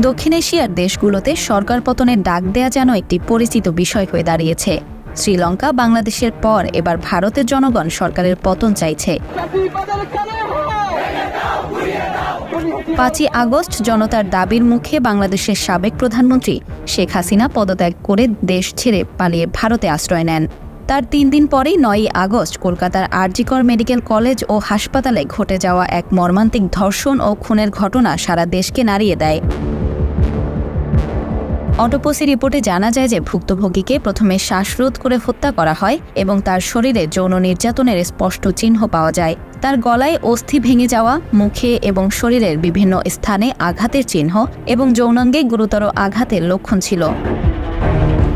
দক্ষিণ এশিয়ার দেশগুলোতে সরকার পতনের ডাক দেয়া যেন একটি পরিচিত বিষয় হয়ে দাঁড়িয়েছে। শ্রীলঙ্কা, বাংলাদেশের পর এবার ভারতের জনগণ সরকারের পতন চাইছে। 5ই আগস্ট জনতার দাবির মুখে বাংলাদেশের সাবেক প্রধানমন্ত্রী শেখ হাসিনা পদত্যাগ করে দেশ ছেড়ে পালিয়ে ভারতে আশ্রয় নেন। তার 3 দিন পরেই 9ই আগস্ট কলকাতার আরজি কর মেডিকেল কলেজ ও হাসপাতালে ঘটে যাওয়া এক মর্মান্তিক ধর্ষণ ও খুনের ঘটনা সারা দেশকে নাড়িয়ে দেয়। অটোপসি রিপোর্টে জানা যায় যে ভুক্তভোগীকে প্রথমে শ্বাসরোধ করে হত্যা করা হয় এবং তার শরীরে যৌন নির্যাতনের স্পষ্ট চিহ্ন পাওয়া যায়। তার গলায় অস্থি ভেঙে যাওয়া, মুখে এবং শরীরের বিভিন্ন স্থানে আঘাতের চিহ্ন এবং যৌনাঙ্গে গুরুতর আঘাতের লক্ষণ ছিল।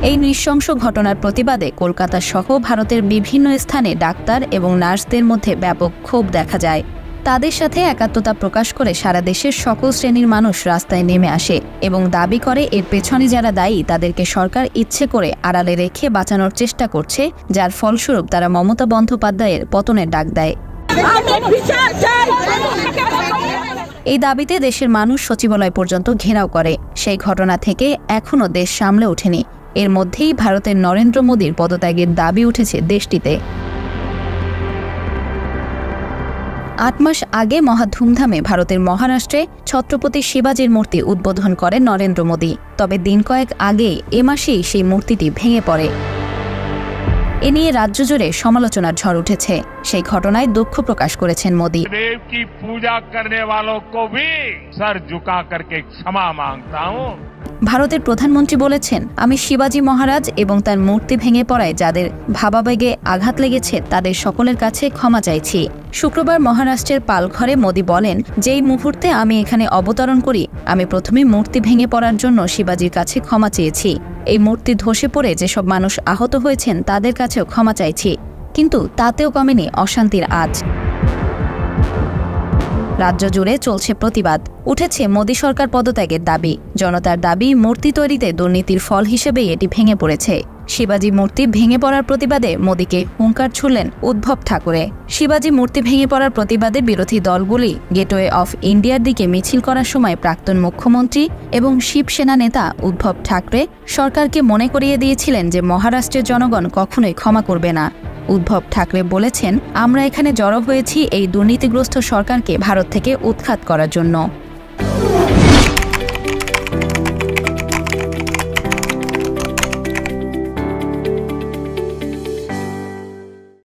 এই নৃশংস ঘটনার প্রতিবাদে কলকাতা সহ ভারতের বিভিন্ন স্থানে ডাক্তার এবং নার্সদের মধ্যে ব্যাপক ক্ষোভ দেখা যায়। তাদের সাথে একাত্মতা প্রকাশ করে সারা দেশের সকল শ্রেণীর মানুষ রাস্তায় নেমে আসে এবং দাবি করে এর পেছনে যারা দায়ী তাদেরকে সরকার ইচ্ছে করে আড়ালে রেখে বাঁচানোর চেষ্টা করছে, যার ফলস্বরূপ তারা মমতা বন্দ্যোপাধ্যায়ের পতনের ডাক দেয়। এই দাবিতে দেশের মানুষ সচিবালয় পর্যন্ত ঘেরাও করে। সেই ঘটনা থেকে এখনও দেশ সামলে ওঠেনি। এর মধ্যেই ভারতের নরেন্দ্র মোদীর পদত্যাগের দাবি উঠেছে দেশটিতে। 8 মাস আগে মহা ধুমধামে ভারতের মহারাষ্ট্রে ছত্রপতি শিবাজির মূর্তি উদ্বোধন করেন নরেন্দ্র মোদী। তবে দিন কয়েক আগে এ মাসেই সেই মূর্তিটি ভেঙে পড়ে। এ নিয়ে রাজ্য জুড়ে সমালোচনার ঝড় উঠেছে। সেই ঘটনায় দুঃখ প্রকাশ করেছেন মোদী। ভারতের প্রধানমন্ত্রী বলেছেন, আমি শিবাজি মহারাজ এবং তার মূর্তি ভেঙে পড়ায় যাদের ভাবাবেগে আঘাত লেগেছে তাদের সকলের কাছে ক্ষমা চাইছি। শুক্রবার মহারাষ্ট্রের পালঘরে মোদী বলেন, যেই মুহূর্তে আমি এখানে অবতরণ করি আমি প্রথমে মূর্তি ভেঙে পড়ার জন্য শিবাজির কাছে ক্ষমা চেয়েছি। এই মূর্তি ধসে পড়ে যেসব মানুষ আহত হয়েছেন তাদের কাছেও ক্ষমা চাইছি, কিন্তু তাতেও কমেনি অশান্তির আঁচ। রাজ্য জুড়ে চলছে প্রতিবাদ। উঠেছে মোদী সরকার পদত্যাগের দাবি। জনতার দাবি, মূর্তি তৈরিতে দুর্নীতির ফল হিসেবেই এটি ভেঙে পড়েছে। শিবাজি মূর্তি ভেঙে পড়ার প্রতিবাদে মোদীকে হুঙ্কার ছুড়লেন উদ্ধব ঠাকরে। শিবাজি মূর্তি ভেঙে পড়ার প্রতিবাদে বিরোধী দলগুলি গেটওয়ে অফ ইন্ডিয়ার দিকে মিছিল করার সময় প্রাক্তন মুখ্যমন্ত্রী এবং শিবসেনা নেতা উদ্ধব ঠাকরে সরকারকে মনে করিয়ে দিয়েছিলেন যে মহারাষ্ট্রের জনগণ কখনোই ক্ষমা করবে না। উদ্ধব ঠাকরে বলেছেন, আমরা এখানে জড়ো হয়েছি এই দুর্নীতিগ্রস্ত সরকারকে ভারত থেকে উৎখাত করার জন্য।